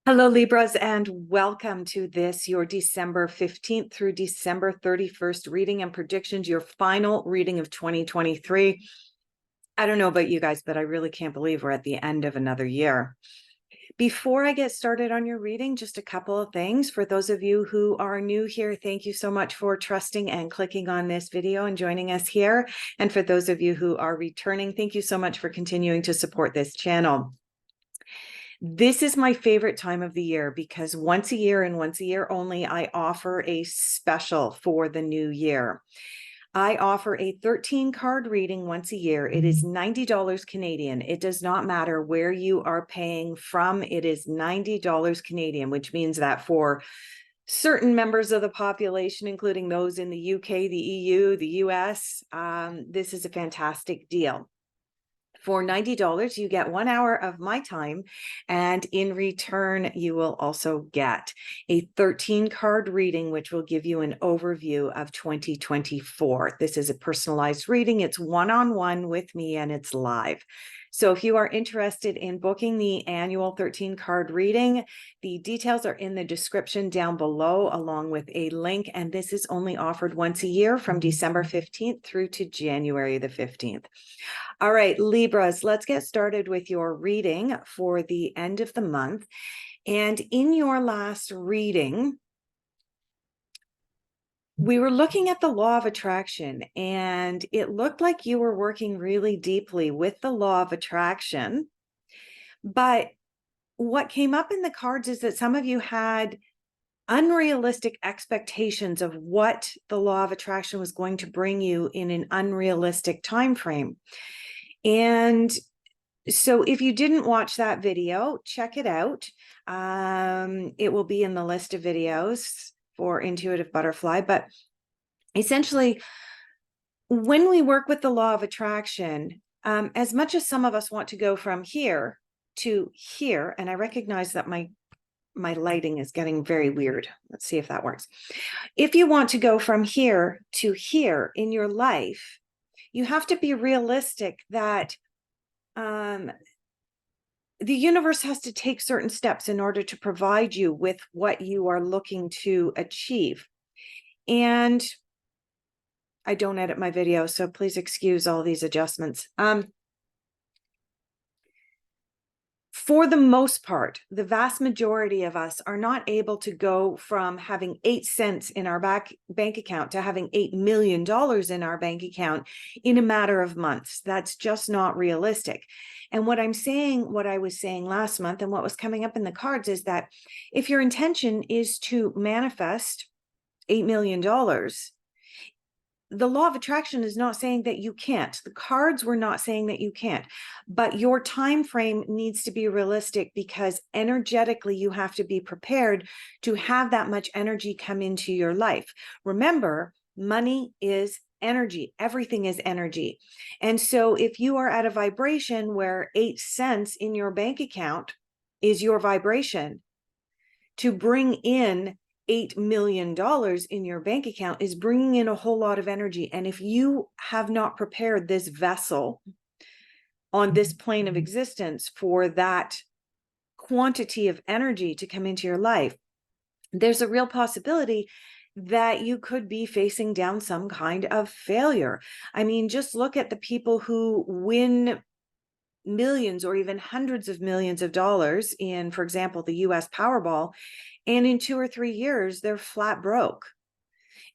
Hello, Libras, and welcome to this, your December 15th through December 31st reading and predictions, your final reading of 2023. I don't know about you guys, but I really can't believe we're at the end of another year. Before I get started on your reading, just a couple of things. For those of you who are new here, thank you so much for trusting and clicking on this video and joining us here. And for those of you who are returning, thank you so much for continuing to support this channel. This is my favorite time of the year because once a year and once a year only, I offer a special for the new year. I offer a 13 card reading once a year. It is $90 Canadian. It does not matter where you are paying from. It is $90 Canadian, which means that for certain members of the population, including those in the UK, the EU, the US, this is a fantastic deal. For $90, you get 1 hour of my time, and in return, you will also get a 13 card reading, which will give you an overview of 2024. This is a personalized reading. It's one-on-one with me, and it's live. So if you are interested in booking the annual 13 card reading, the details are in the description down below, along with a link. And this is only offered once a year from December 15th through to January the 15th. All right, Libras, let's get started with your reading for the end of the month. And in your last reading, we were looking at the law of attraction, and it looked like you were working really deeply with the law of attraction. But what came up in the cards is that some of you had unrealistic expectations of what the law of attraction was going to bring you in an unrealistic time frame. And so if you didn't watch that video, check it out. It will be in the list of videos for Intuitive Butterfly. But essentially, when we work with the law of attraction, as much as some of us want to go from here to here, and I recognize that my lighting is getting very weird. Let's see if that works. If you want to go from here to here in your life, you have to be realistic that the universe has to take certain steps in order to provide you with what you are looking to achieve. And I don't edit my video, so please excuse all these adjustments. For the most part, the vast majority of us are not able to go from having 8 cents in our bank account to having $8 million in our bank account in a matter of months. That's just not realistic. And what I'm saying, what I was saying last month and what was coming up in the cards is that if your intention is to manifest $8 million, the law of attraction is not saying that you can't. The cards were not saying that you can't, but your time frame needs to be realistic because energetically you have to be prepared to have that much energy come into your life. Remember, money is energy. Everything is energy. And so if you are at a vibration where 8 cents in your bank account is your vibration, to bring in $8 million in your bank account is bringing in a whole lot of energy. And if you have not prepared this vessel on this plane of existence for that quantity of energy to come into your life, there's a real possibility that you could be facing down some kind of failure. I mean, just look at the people who win millions or even hundreds of millions of dollars in, for example, the US Powerball, and in 2 or 3 years, they're flat broke.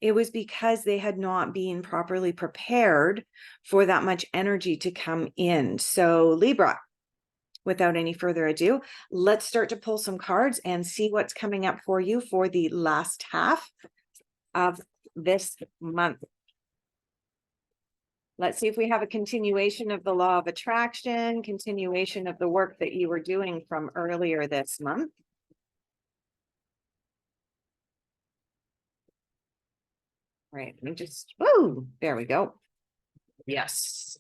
It was because they had not been properly prepared for that much energy to come in. So Libra, without any further ado, let's start to pull some cards and see what's coming up for you for the last half of this month. Let's see if we have a continuation of the law of attraction, continuation of the work that you were doing from earlier this month. Right, let me just, oh, there we go. Yes.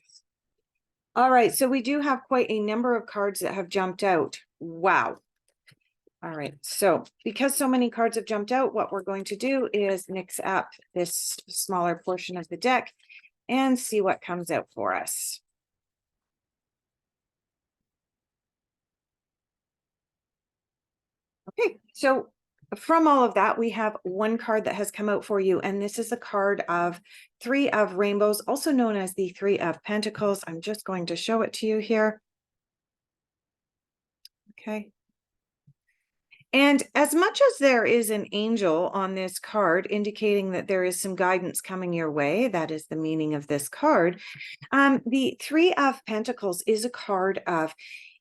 All right, so we do have quite a number of cards that have jumped out. Wow. All right, so because so many cards have jumped out, what we're going to do is mix up this smaller portion of the deck and see what comes out for us. Okay, so from all of that, we have one card that has come out for you, and this is a card of Three of Rainbows, also known as the Three of Pentacles. I'm just going to show it to you here. Okay. And as much as there is an angel on this card indicating that there is some guidance coming your way, that is the meaning of this card. The Three of Pentacles is a card of,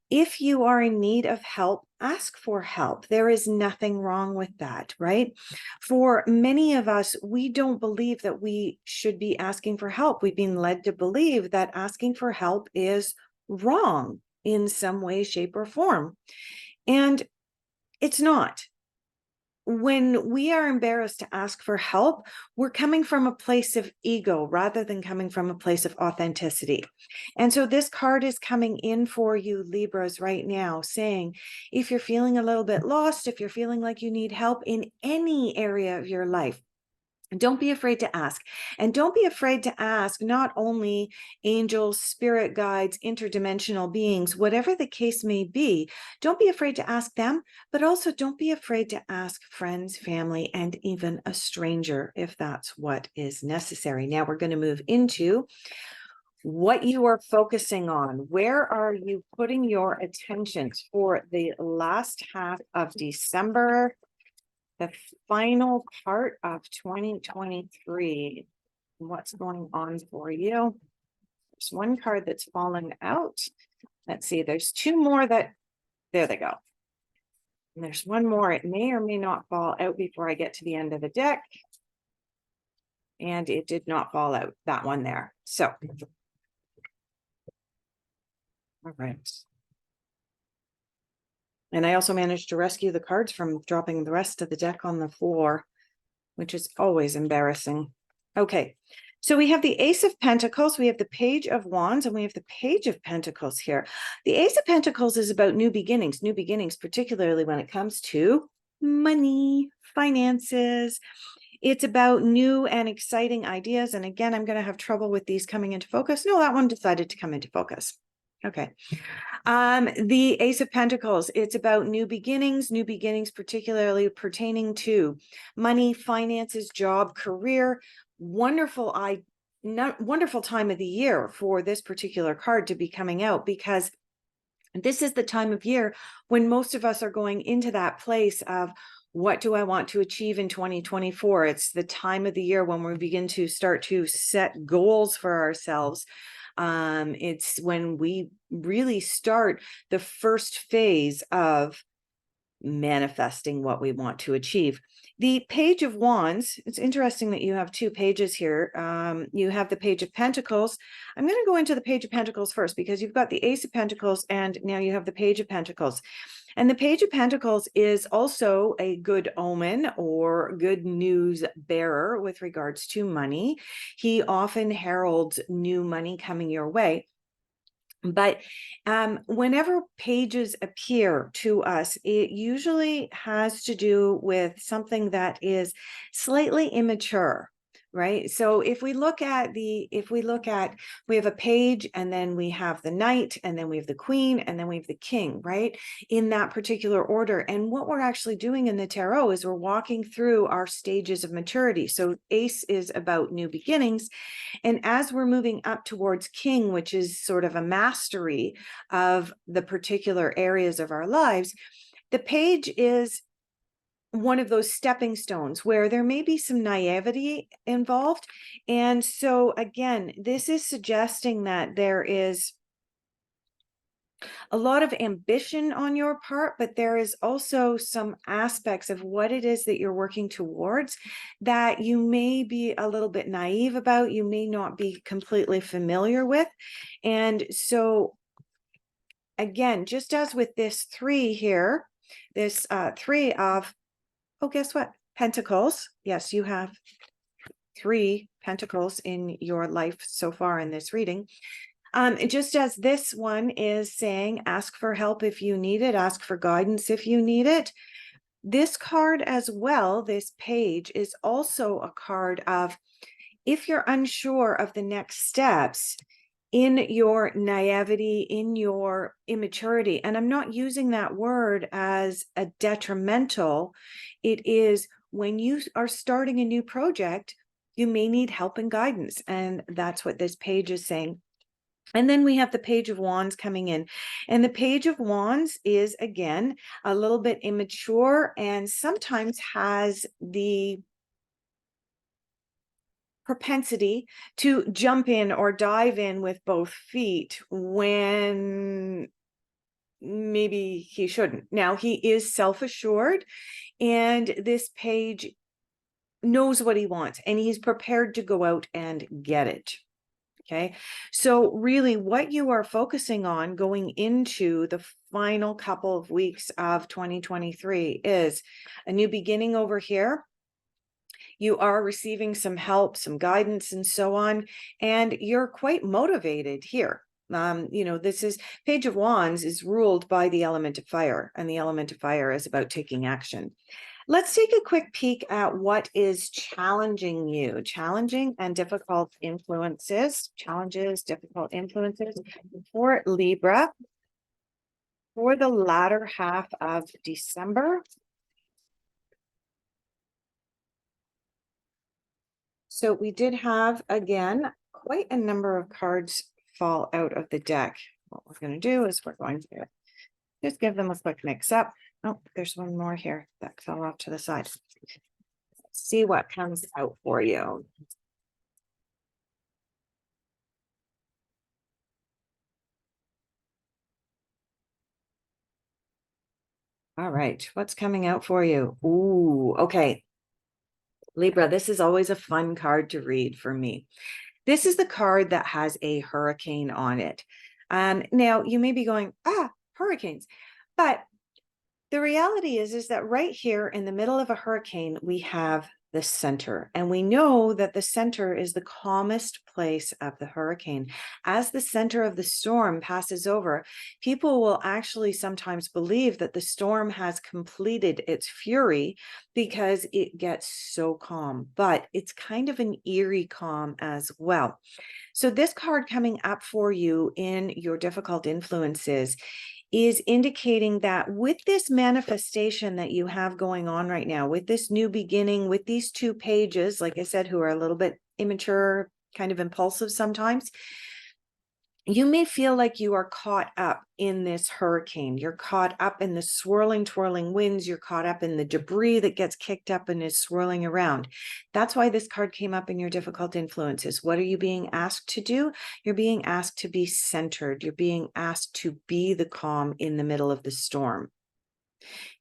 if you are in need of help, ask for help. There is nothing wrong with that, right? For many of us, we don't believe that we should be asking for help. We've been led to believe that asking for help is wrong in some way, shape, or form. And it's not. When we are embarrassed to ask for help, we're coming from a place of ego rather than coming from a place of authenticity. And so this card is coming in for you, Libras, right now, saying, if you're feeling a little bit lost, if you're feeling like you need help in any area of your life, don't be afraid to ask. And don't be afraid to ask not only angels, spirit guides, interdimensional beings, whatever the case may be. Don't be afraid to ask them, but also don't be afraid to ask friends, family, and even a stranger if that's what is necessary. Now we're going to move into what you are focusing on. Where are you putting your attention for the last half of December? The final part of 2023. What's going on for you? There's one card that's fallen out. Let's see, there's two more that, there they go. And there's one more. It may or may not fall out before I get to the end of the deck. And it did not fall out, that one there. So, all right. And I also managed to rescue the cards from dropping the rest of the deck on the floor, which is always embarrassing. Okay, so we have the Ace of Pentacles, we have the Page of Wands, and we have the Page of Pentacles here. The Ace of Pentacles is about new beginnings, particularly when it comes to money, finances. It's about new and exciting ideas. And again, I'm going to have trouble with these coming into focus. No, that one decided to come into focus. Okay. The Ace of Pentacles, it's about new beginnings, particularly pertaining to money, finances, job, career. Wonderful time of the year for this particular card to be coming out, because this is the time of year when most of us are going into that place of, what do I want to achieve in 2024? It's the time of the year when we begin to start to set goals for ourselves. It's when we really start the first phase of manifesting what we want to achieve. The Page of Wands, it's interesting that you have two pages here. You have the Page of Pentacles. I'm going to go into the Page of Pentacles first, because you've got the Ace of Pentacles and now you have the Page of Pentacles. And the Page of Pentacles is also a good omen or good news bearer with regards to money. He often heralds new money coming your way. But whenever pages appear to us, it usually has to do with something that is slightly immature, right? So if we look at, we have a page, and then we have the knight, and then we have the queen, and then we have the king, right? In that particular order. And what we're actually doing in the tarot is we're walking through our stages of maturity. So Ace is about new beginnings. And as we're moving up towards king, which is sort of a mastery of the particular areas of our lives, the page is one of those stepping stones where there may be some naivety involved. And so again, this is suggesting that there is a lot of ambition on your part, but there is also some aspects of what it is that you're working towards that you may be a little bit naive about, you may not be completely familiar with. And so again, just as with this three here, this three of, oh, guess what? Pentacles. Yes, you have three pentacles in your life so far in this reading. Just as this one is saying, ask for help if you need it, ask for guidance if you need it. This card as well, this page, is also a card of, if you're unsure of the next steps, in your naivety, in your immaturity. And I'm not using that word as a detrimental. It is when you are starting a new project, you may need help and guidance. And that's what this page is saying. And then we have the Page of Wands coming in. And the Page of Wands is, again, a little bit immature and sometimes has the propensity to jump in or dive in with both feet when maybe he shouldn't. Now, he is self-assured, and this page knows what he wants, and he's prepared to go out and get it. Okay, so really what you are focusing on going into the final couple of weeks of 2023 is a new beginning over here. You are receiving some help, some guidance, and so on, and you're quite motivated here. This is Page of Wands is ruled by the element of fire, and the element of fire is about taking action. Let's take a quick peek at what is challenging you. Challenging and difficult influences. Challenges, difficult influences for Libra for the latter half of December. So we did have, again, quite a number of cards fall out of the deck. What we're going to do is we're going to just give them a quick mix up. Oh, there's one more here that fell off to the side. Let's see what comes out for you. All right, what's coming out for you? Ooh, okay. Libra, this is always a fun card to read for me. This is the card that has a hurricane on it. Now you may be going, hurricanes, but the reality is that right here in the middle of a hurricane, we have the center. And we know that the center is the calmest place of the hurricane. As the center of the storm passes over, people will actually sometimes believe that the storm has completed its fury because it gets so calm. But it's kind of an eerie calm as well. So this card coming up for you in your difficult influences is indicating that with this manifestation that you have going on right now, with this new beginning, with these two pages, like I said, who are a little bit immature, kind of impulsive sometimes, you may feel like you are caught up in this hurricane. You're caught up in the swirling, twirling winds. You're caught up in the debris that gets kicked up and is swirling around. That's why this card came up in your difficult influences. What are you being asked to do? You're being asked to be centered. You're being asked to be the calm in the middle of the storm.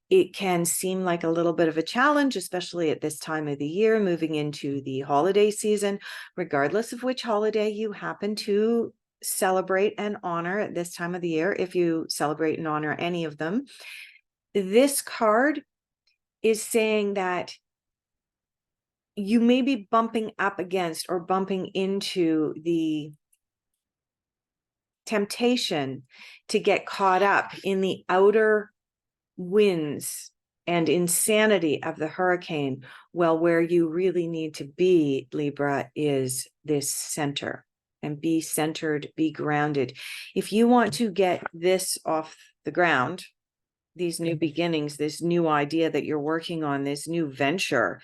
It can seem like a little bit of a challenge, especially at this time of the year, moving into the holiday season, regardless of which holiday you happen to celebrate and honor at this time of the year. If you celebrate and honor any of them, this card is saying that you may be bumping up against or bumping into the temptation to get caught up in the outer winds and insanity of the hurricane. Well, where you really need to be, Libra, is this center. And be centered, be grounded. If you want to get this off the ground, these new beginnings, this new idea that you're working on, this new venture,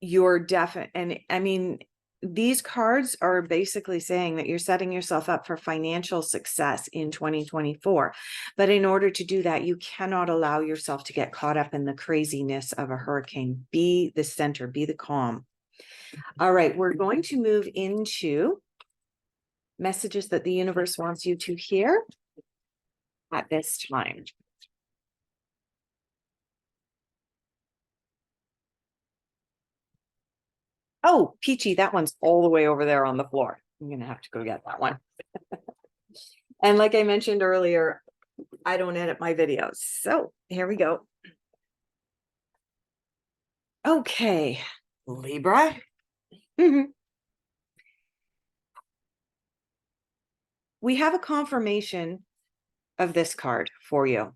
you're definitely, and I mean, these cards are basically saying that you're setting yourself up for financial success in 2024. But in order to do that, you cannot allow yourself to get caught up in the craziness of a hurricane. Be the center, be the calm. All right, we're going to move into messages that the universe wants you to hear at this time. Oh, Peachy, that one's all the way over there on the floor. I'm going to have to go get that one. And like I mentioned earlier, I don't edit my videos. So here we go. Okay, Libra. We have a confirmation of this card for you.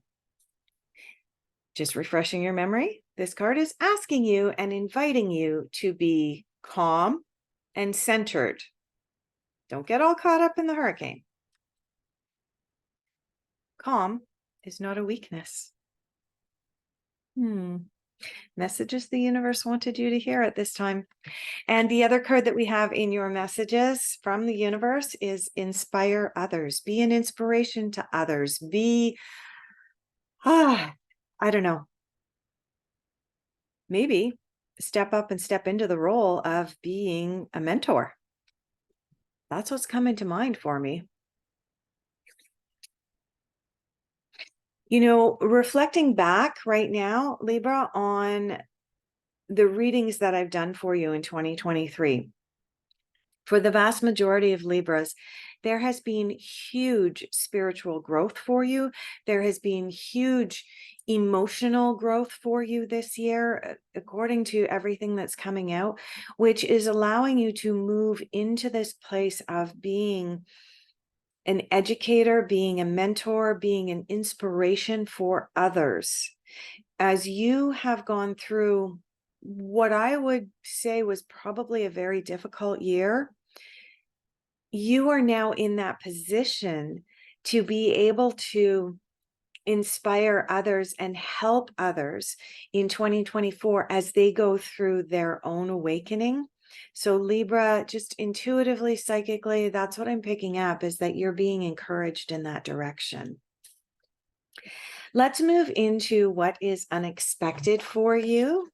Just refreshing your memory, this card is asking you and inviting you to be calm and centered. Don't get all caught up in the hurricane. Calm is not a weakness. Messages the universe wanted you to hear at this time. And the other card that we have in your messages from the universe is inspire others. Be an inspiration to others. Be, I don't know, maybe step up and step into the role of being a mentor. That's what's coming to mind for me. You know, reflecting back right now, Libra, on the readings that I've done for you in 2023, for the vast majority of Libras, there has been huge spiritual growth for you. There has been huge emotional growth for you this year, according to everything that's coming out, which is allowing you to move into this place of being an educator, being a mentor, being an inspiration for others. As you have gone through what I would say was probably a very difficult year, you are now in that position to be able to inspire others and help others in 2024 as they go through their own awakening. So Libra, just intuitively, psychically, that's what I'm picking up, is that you're being encouraged in that direction. Let's move into what is unexpected for you.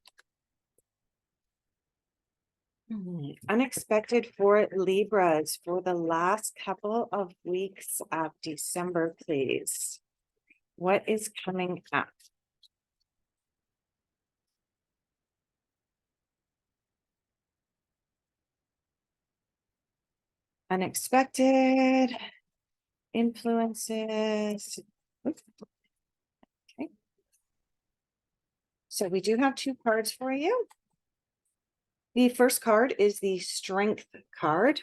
Unexpected for Libras for the last couple of weeks of December, please. What is coming up? Unexpected influences. Oops. Okay. So we do have two cards for you. The first card is the Strength card.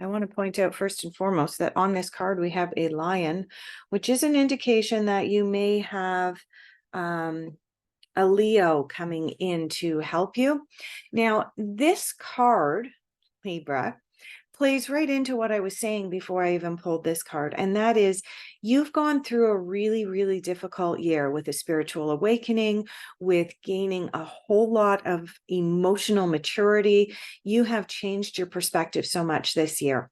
I want to point out first and foremost that on this card we have a lion, which is an indication that you may have a Leo coming in to help you. Now, this card, Libra, plays right into what I was saying before I even pulled this card. And that is, you've gone through a really, really difficult year with a spiritual awakening, with gaining a whole lot of emotional maturity. You have changed your perspective so much this year.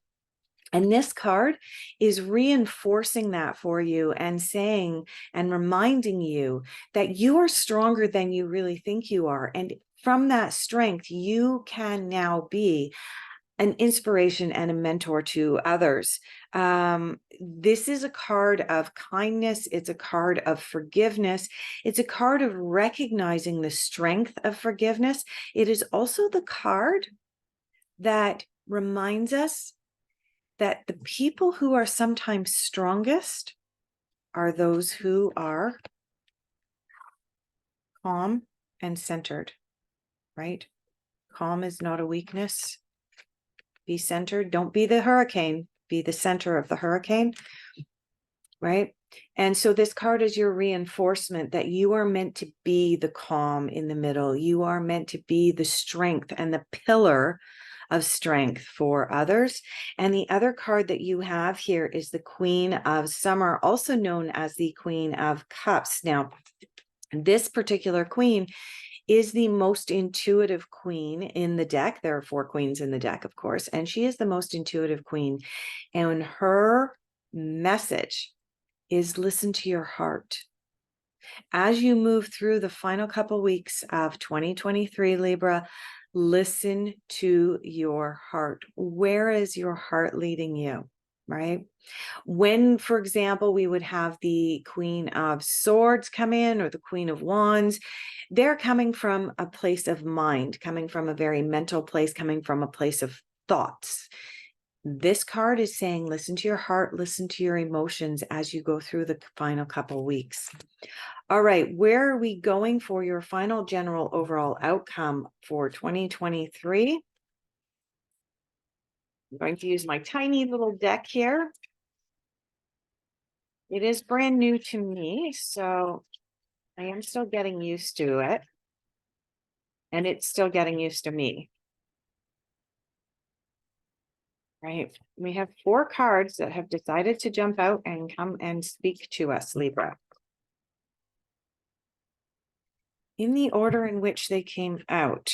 And this card is reinforcing that for you and saying and reminding you that you are stronger than you really think you are. And from that strength, you can now be an inspiration and a mentor to others. This is a card of kindness. It's a card of forgiveness. It's a card of recognizing the strength of forgiveness. It is also the card that reminds us that the people who are sometimes strongest are those who are calm and centered, right? Calm is not a weakness. Be centered. Don't be the hurricane. Be the center of the hurricane, right? And so this card is your reinforcement that you are meant to be the calm in the middle. You are meant to be the strength and the pillar of strength for others. And the other card that you have here is the Queen of Summer, also known as the Queen of Cups. Now, this particular queen is the most intuitive queen in the deck. There are 4 queens in the deck, of course, and she is the most intuitive queen. And her message is listen to your heart. As you move through the final couple weeks of 2023, Libra, listen to your heart. Where is your heart leading you, right? When, for example, we would have the Queen of Swords come in or the Queen of Wands, they're coming from a place of mind, coming from a very mental place, coming from a place of thoughts. This card is saying, listen to your heart, listen to your emotions as you go through the final couple weeks. All right, where are we going for your final general overall outcome for 2023? I'm going to use my tiny little deck here. It is brand new to me, so I am still getting used to it. And it's still getting used to me. Right. We have 4 cards that have decided to jump out and come and speak to us, Libra. In the order in which they came out.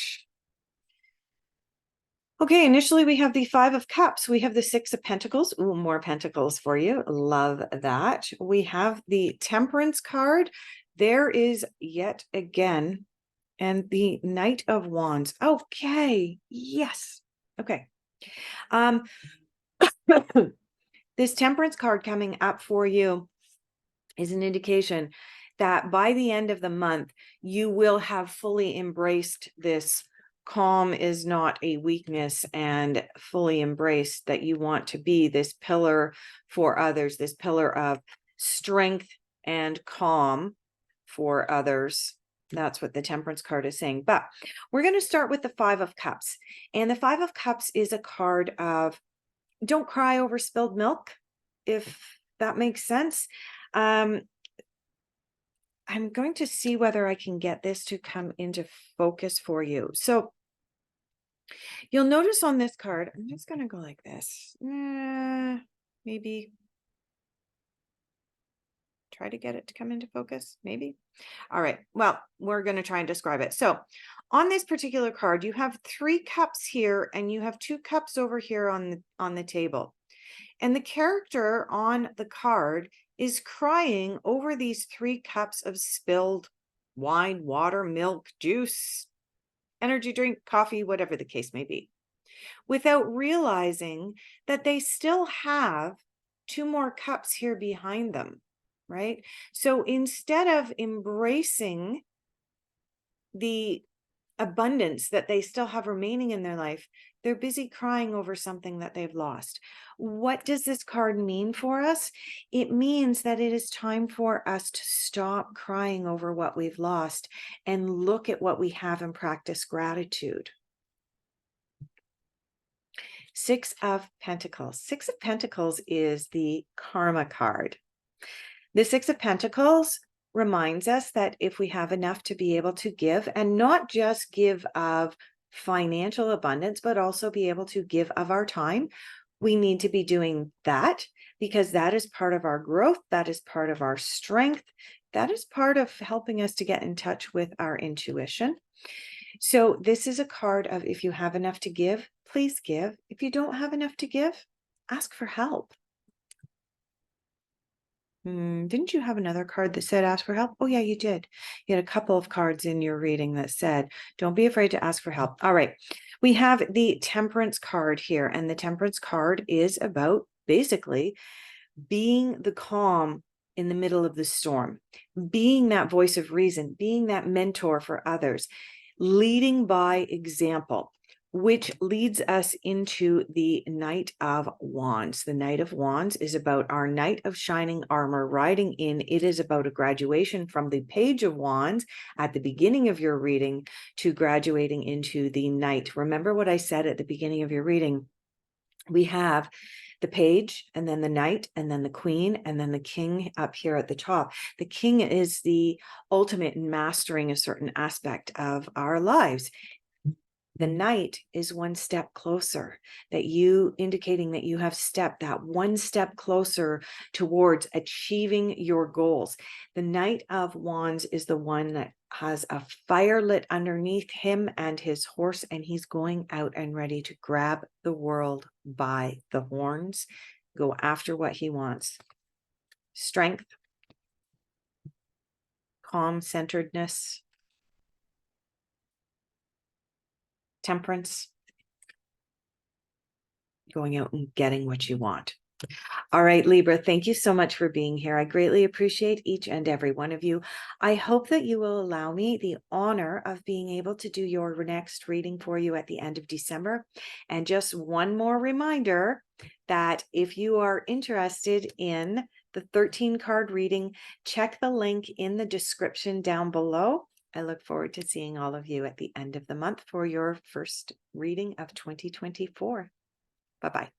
Okay, initially we have the 5 of Cups. We have the 6 of Pentacles. Ooh, more Pentacles for you. Love that. We have the Temperance card. There is yet again, and the Knight of Wands. Okay, yes. Okay. This Temperance card coming up for you is an indication that by the end of the month, you will have fully embraced this. Calm is not a weakness, and fully embraced that you want to be this pillar for others, this pillar of strength and calm for others. That's what the Temperance card is saying. But we're going to start with the 5 of Cups. And the 5 of Cups is a card of don't cry over spilled milk, if that makes sense. I'm going to see whether I can get this to come into focus for you. So you'll notice on this card, I'm just going to go like this. Maybe try to get it to come into focus, maybe. All right, well, we're going to try and describe it. So on this particular card, you have 3 cups here and you have 2 cups over here on the table. And the character on the card is crying over these 3 cups of spilled wine, water, milk, juice, energy drink, coffee, whatever the case may be, without realizing that they still have 2 more cups here behind them, right? So instead of embracing the abundance that they still have remaining in their life, they're busy crying over something that they've lost. What does this card mean for us? It means that it is time for us to stop crying over what we've lost and look at what we have and practice gratitude. 6 of Pentacles. 6 of Pentacles is the Karma card. The 6 of Pentacles reminds us that if we have enough to be able to give, and not just give of financial abundance, but also be able to give of our time, we need to be doing that, because that is part of our growth. That is part of our strength. That is part of helping us to get in touch with our intuition. So this is a card of, if you have enough to give, please give. If you don't have enough to give, ask for help. Didn't you have another card that said ask for help? Oh, yeah, you did. You had a couple of cards in your reading that said, don't be afraid to ask for help. All right. We have the Temperance card here, and the Temperance card is about basically being the calm in the middle of the storm, being that voice of reason, being that mentor for others, leading by example, which leads us into the Knight of Wands. The Knight of Wands is about our Knight of Shining Armor riding in. It is about a graduation from the Page of Wands at the beginning of your reading to graduating into the Knight. Remember what I said at the beginning of your reading? We have the Page, and then the Knight, and then the Queen, and then the King up here at the top. The King is the ultimate in mastering a certain aspect of our lives. The Knight is one step closer, that you indicating that you have stepped that one step closer towards achieving your goals. The Knight of Wands is the one that has a fire lit underneath him and his horse, and he's going out and ready to grab the world by the horns, go after what he wants. Strength, calm centeredness, temperance, going out and getting what you want. All right, Libra, thank you so much for being here. I greatly appreciate each and every one of you. I hope that you will allow me the honor of being able to do your next reading for you at the end of December. And just one more reminder that if you are interested in the 13-card reading, check the link in the description down below. I look forward to seeing all of you at the end of the month for your first reading of 2024. Bye-bye.